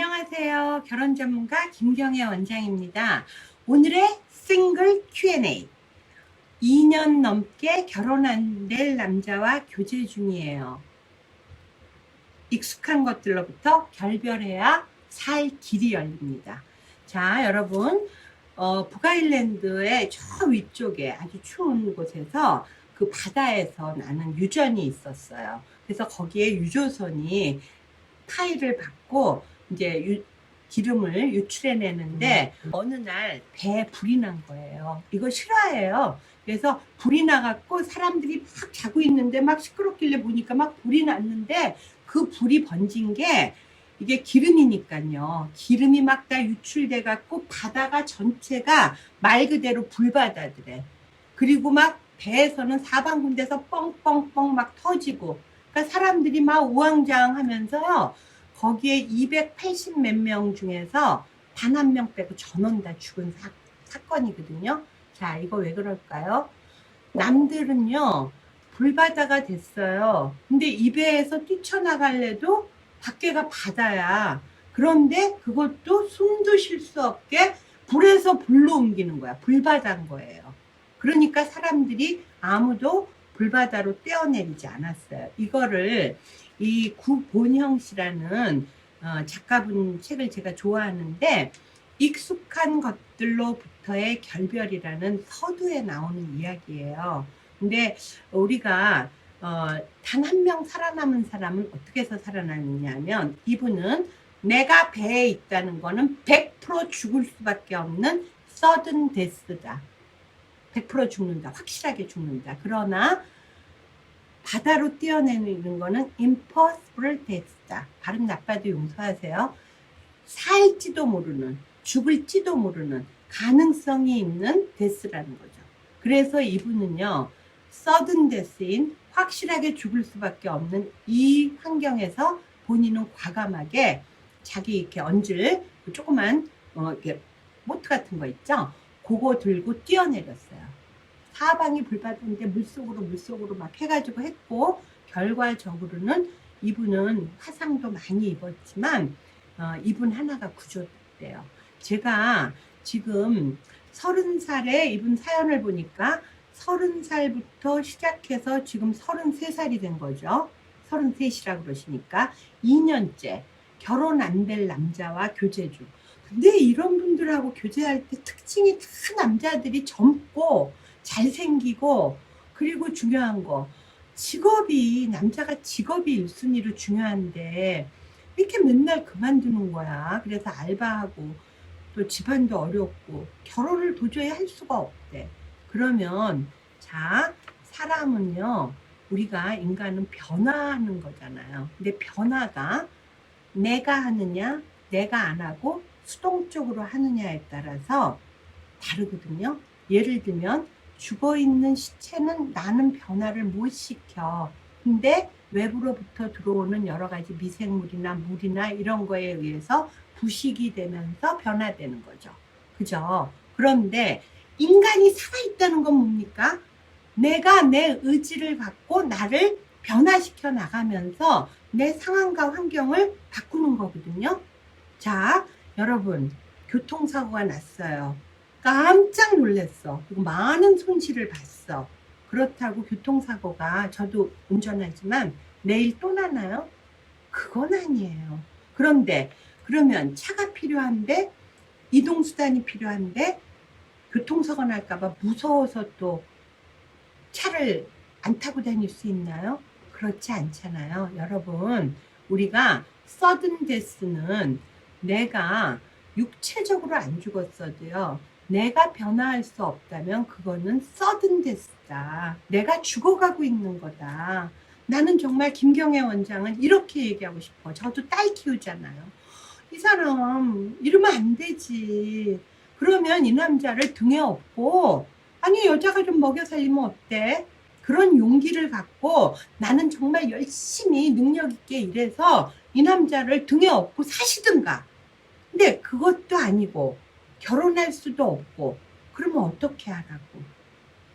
안녕하세요. 결혼 전문가 김경애 원장입니다. 오늘의 싱글 Q&A. 2년 넘게 결혼 안 될 남자와 교제 중이에요. 익숙한 것들로부터 결별해야 살 길이 열립니다. 자, 여러분, 북아일랜드의 저 위쪽에 아주 추운 곳에서 그 바다에서 나는 유전이 있었어요. 그래서 거기에 유조선이 타일을 받고 이제 기름을 유출해내는데 어느 날 배에 불이 난 거예요. 이거 실화예요. 그래서 불이 나갖고 사람들이 막 자고 있는데 막 시끄럽길래 보니까 막 불이 났는데 그 불이 번진 게 이게 기름이니까요. 기름이 막 다 유출돼갖고 바다가 전체가 말 그대로 불바다더래. 그리고 막 배에서는 사방군데서 뻥뻥뻥 막 터지고 그러니까 사람들이 막 우왕좌왕하면서요. 거기에 280 몇 명 중에서 단 한 명 빼고 전원 다 죽은 사건이거든요. 자, 이거 왜 그럴까요? 남들은요, 불바다가 됐어요. 근데 이 배에서 뛰쳐나갈래도 밖에가 바다야. 그런데 그것도 숨도 쉴 수 없게 불에서 불로 옮기는 거야. 불바다인 거예요. 그러니까 사람들이 아무도 불바다로 떼어내리지 않았어요. 이거를 이 구본형 씨라는 작가분 책을 제가 좋아하는데 익숙한 것들로부터의 결별이라는 서두에 나오는 이야기예요. 근데 우리가 단 한 명 살아남은 사람은 어떻게 해서 살아남느냐면 이분은 내가 배에 있다는 거는 100% 죽을 수밖에 없는 서든 데스다. 100% 죽는다. 확실하게 죽는다. 그러나 바다로 뛰어내리는 거는 impossible death다. 발음 나빠도 용서하세요. 살지도 모르는, 죽을지도 모르는 가능성이 있는 death라는 거죠. 그래서 이분은요, sudden death인 확실하게 죽을 수밖에 없는 이 환경에서 본인은 과감하게 자기 이렇게 얹을 조그만 이렇게 보트 같은 거 있죠? 그거 들고 뛰어내렸어요. 사방이 불바다인데 물속으로 막 해가지고 했고 결과적으로는 이분은 화상도 많이 입었지만 이분 하나가 구조됐대요. 제가 지금 30살에 이분 사연을 보니까 30살부터 시작해서 지금 33살이 된 거죠. 33이라고 그러시니까 2년째 결혼 안 될 남자와 교제 중. 근데 이런 분들하고 교제할 때 특징이 다 남자들이 젊고 잘생기고 그리고 중요한 거 직업이 남자가 직업이 1순위로 중요한데 이렇게 맨날 그만두는 거야. 그래서 알바하고 또 집안도 어렵고 결혼을 도저히 할 수가 없대. 그러면 자 사람은요 우리가 인간은 변화하는 거잖아요. 근데 변화가 내가 하느냐 내가 안 하고 수동적으로 하느냐에 따라서 다르거든요. 예를 들면 죽어있는 시체는 나는 변화를 못 시켜. 근데 외부로부터 들어오는 여러 가지 미생물이나 물이나 이런 거에 의해서 부식이 되면서 변화되는 거죠. 그죠? 그런데 인간이 살아있다는 건 뭡니까? 내가 내 의지를 갖고 나를 변화시켜 나가면서 내 상황과 환경을 바꾸는 거거든요. 자, 여러분, 교통사고가 났어요. 깜짝 놀랐어. 그리고 많은 손실을 봤어. 그렇다고 교통사고가 저도 운전하지만 내일 또 나나요? 그건 아니에요. 그런데 그러면 차가 필요한데 이동수단이 필요한데 교통사고 날까봐 무서워서 또 차를 안 타고 다닐 수 있나요? 그렇지 않잖아요. 여러분 우리가 sudden death는 내가 육체적으로 안 죽었어도요. 내가 변화할 수 없다면 그거는 sudden death다. 내가 죽어가고 있는 거다. 나는 정말 김경애 원장은 이렇게 얘기하고 싶어. 저도 딸 키우잖아요. 이 사람 이러면 안 되지. 그러면 이 남자를 등에 업고 아니 여자가 좀 먹여 살리면 어때? 그런 용기를 갖고 나는 정말 열심히 능력 있게 일해서 이 남자를 등에 업고 사시든가. 근데 그것도 아니고 결혼할 수도 없고 그러면 어떻게 하라고.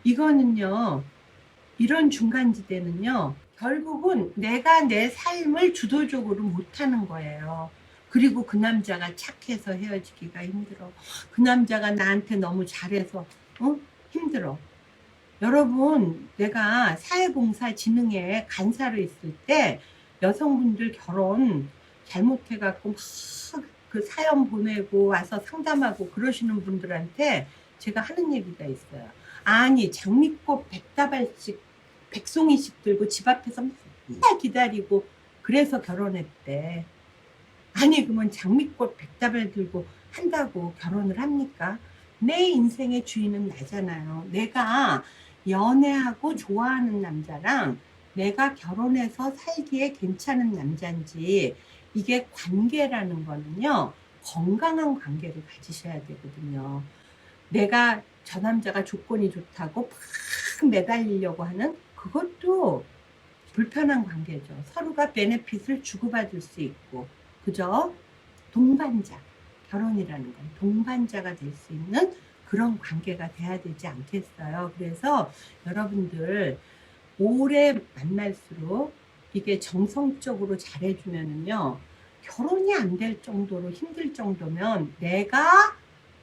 이거는요 이런 중간지대는요 결국은 내가 내 삶을 주도적으로 못하는 거예요. 그리고 그 남자가 착해서 헤어지기가 힘들어. 그 남자가 나한테 너무 잘해서 힘들어. 여러분, 내가 사회봉사진흥회 간사로 있을 때 여성분들 결혼 잘못해갖고 막 그 사연 보내고 와서 상담하고 그러시는 분들한테 제가 하는 얘기가 있어요. 아니, 장미꽃 100다발씩, 100송이씩 들고 집 앞에서 맨날 기다리고 그래서 결혼했대. 아니, 그러면 장미꽃 100다발 들고 한다고 결혼을 합니까? 내 인생의 주인은 나잖아요. 내가 연애하고 좋아하는 남자랑 내가 결혼해서 살기에 괜찮은 남자인지, 이게 관계라는 거는요, 건강한 관계를 가지셔야 되거든요. 내가 저 남자가 조건이 좋다고 팍 매달리려고 하는 그것도 불편한 관계죠. 서로가 베네핏을 주고받을 수 있고, 그죠? 동반자, 결혼이라는 건 동반자가 될 수 있는 그런 관계가 돼야 되지 않겠어요? 그래서 여러분들 오래 만날수록 이게 정성적으로 잘해주면은요, 결혼이 안 될 정도로 힘들 정도면 내가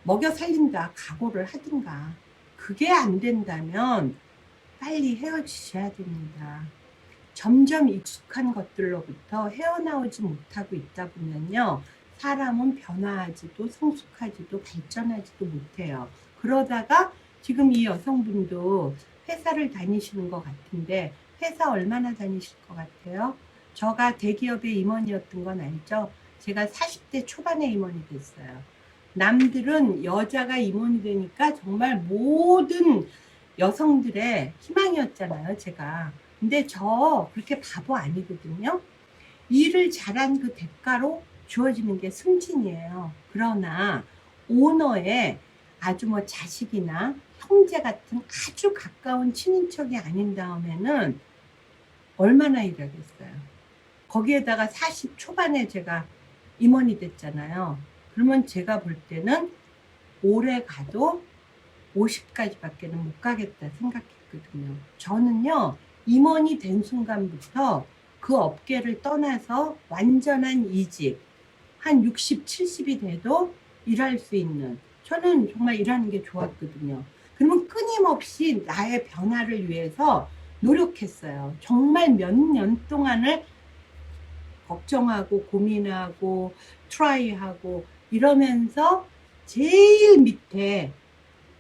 먹여 살린다 각오를 하든가, 그게 안 된다면 빨리 헤어지셔야 됩니다. 점점 익숙한 것들로부터 헤어나오지 못하고 있다 보면요, 사람은 변화하지도 성숙하지도 발전하지도 못해요. 그러다가 지금 이 여성분도 회사를 다니시는 것 같은데, 회사 얼마나 다니실 것 같아요? 저가 대기업의 임원이었던 건 알죠? 제가 40대 초반에 임원이 됐어요. 남들은 여자가 임원이 되니까 정말 모든 여성들의 희망이었잖아요, 제가. 근데 저 그렇게 바보 아니거든요. 일을 잘한 그 대가로 주어지는 게 승진이에요. 그러나 오너의 아주 뭐 자식이나 형제 같은 아주 가까운 친인척이 아닌 다음에는 얼마나 일하겠어요. 거기에다가 40 초반에 제가 임원이 됐잖아요. 그러면 제가 볼 때는 오래 가도 50까지밖에는 못 가겠다 생각했거든요. 저는요, 임원이 된 순간부터 그 업계를 떠나서 완전한 이직, 한 60, 70이 돼도 일할 수 있는, 저는 정말 일하는 게 좋았거든요. 그러면 끊임없이 나의 변화를 위해서 노력했어요. 정말 몇 년 동안을 걱정하고 고민하고 트라이하고 이러면서 제일 밑에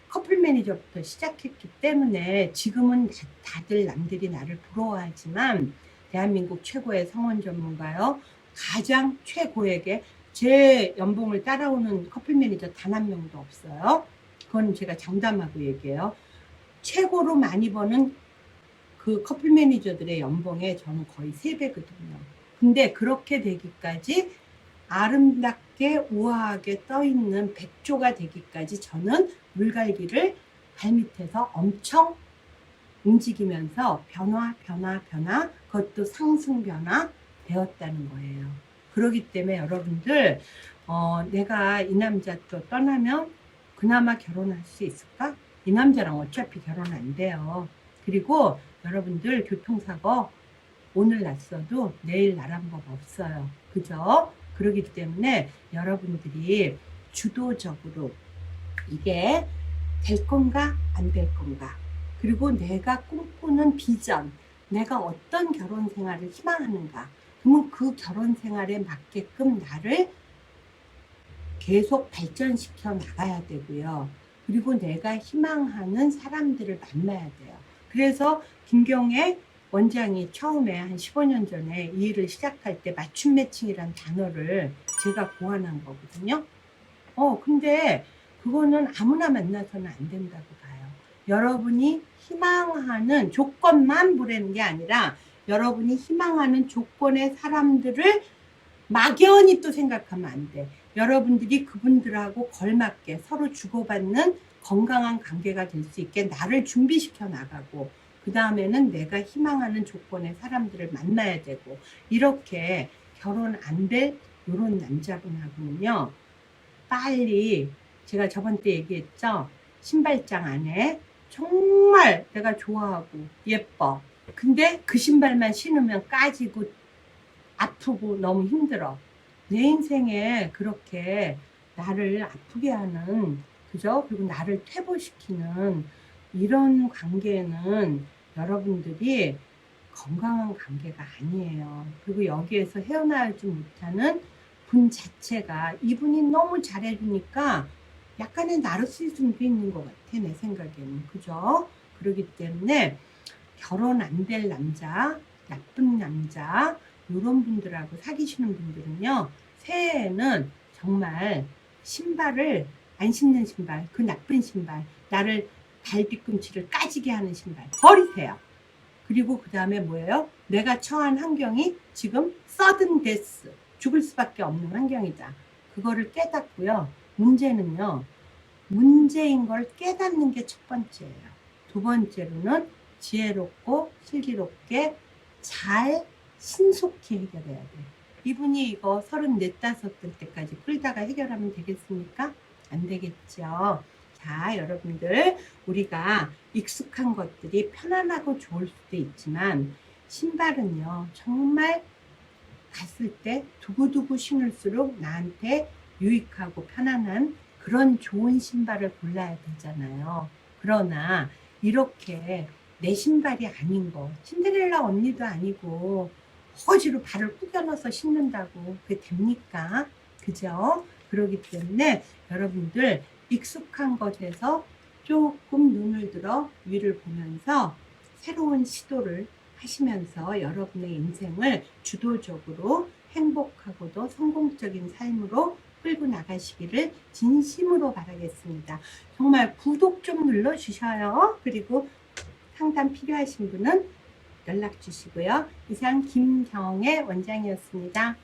커플 매니저부터 시작했기 때문에 지금은 다들 남들이 나를 부러워하지만 대한민국 최고의 성원 전문가요, 가장 최고에게 제 연봉을 따라오는 커플 매니저 단 한 명도 없어요. 그건 제가 장담하고 얘기해요. 최고로 많이 버는 그 커플 매니저들의 연봉에 저는 거의 3배거든요. 근데 그렇게 되기까지 아름답게 우아하게 떠있는 백조가 되기까지 저는 물갈기를 발밑에서 엄청 움직이면서 변화, 그것도 상승 변화 되었다는 거예요. 그렇기 때문에 여러분들, 내가 이 남자 또 떠나면 그나마 결혼할 수 있을까? 이 남자랑 어차피 결혼 안 돼요. 그리고 여러분들 교통사고 오늘 났어도 내일 나란 법 없어요. 그죠? 그렇기 때문에 여러분들이 주도적으로 이게 될 건가 안 될 건가, 그리고 내가 꿈꾸는 비전, 내가 어떤 결혼 생활을 희망하는가, 그러면 그 결혼 생활에 맞게끔 나를 계속 발전시켜 나가야 되고요. 그리고 내가 희망하는 사람들을 만나야 돼요. 그래서 김경애 원장이 처음에 한 15년 전에 이 일을 시작할 때 맞춤 매칭이라는 단어를 제가 고안한 거거든요. 근데 그거는 아무나 만나서는 안 된다고 봐요. 여러분이 희망하는 조건만 보라는 게 아니라 여러분이 희망하는 조건의 사람들을 막연히 또 생각하면 안 돼. 여러분들이 그분들하고 걸맞게 서로 주고받는 건강한 관계가 될 수 있게 나를 준비시켜 나가고, 그 다음에는 내가 희망하는 조건의 사람들을 만나야 되고, 이렇게 결혼 안 될 이런 남자분하고는요, 빨리, 제가 저번 때 얘기했죠, 신발장 안에 정말 내가 좋아하고 예뻐, 근데 그 신발만 신으면 까지고 아프고 너무 힘들어. 내 인생에 그렇게 나를 아프게 하는, 그죠? 그리고 나를 퇴보시키는 이런 관계는 여러분들이 건강한 관계가 아니에요. 그리고 여기에서 헤어나오지 못하는 분 자체가 이분이 너무 잘해주니까 약간의 나르시즘도 있는 것 같아, 내 생각에는. 그죠? 그렇기 때문에 결혼 안 될 남자, 나쁜 남자, 이런 분들하고 사귀시는 분들은요, 새해에는 정말 신발을, 안 신는 신발, 그 나쁜 신발, 나를 발 뒤꿈치를 까지게 하는 신발 버리세요. 그리고 그 다음에 뭐예요? 내가 처한 환경이 지금 서든 데스, 죽을 수밖에 없는 환경이다. 그거를 깨닫고요. 문제는요, 문제인 걸 깨닫는 게 첫 번째예요. 두 번째로는 지혜롭고 슬기롭게 잘 신속히 해결해야 돼요. 이분이 이거 34, 5될 때까지 끌다가 해결하면 되겠습니까? 안 되겠죠. 자, 여러분들, 우리가 익숙한 것들이 편안하고 좋을 수도 있지만 신발은요, 정말 갔을 때 두고두고 신을수록 나한테 유익하고 편안한 그런 좋은 신발을 골라야 되잖아요. 그러나 이렇게 내 신발이 아닌 거, 신데렐라 언니도 아니고 허지로 발을 구겨 넣어서 신는다고 그게 됩니까? 그죠? 그렇기 때문에 여러분들 익숙한 것에서 조금 눈을 들어 위를 보면서 새로운 시도를 하시면서 여러분의 인생을 주도적으로 행복하고도 성공적인 삶으로 끌고 나가시기를 진심으로 바라겠습니다. 정말 구독 좀 눌러주셔요. 그리고 상담 필요하신 분은 연락 주시고요. 이상 김경의 원장이었습니다.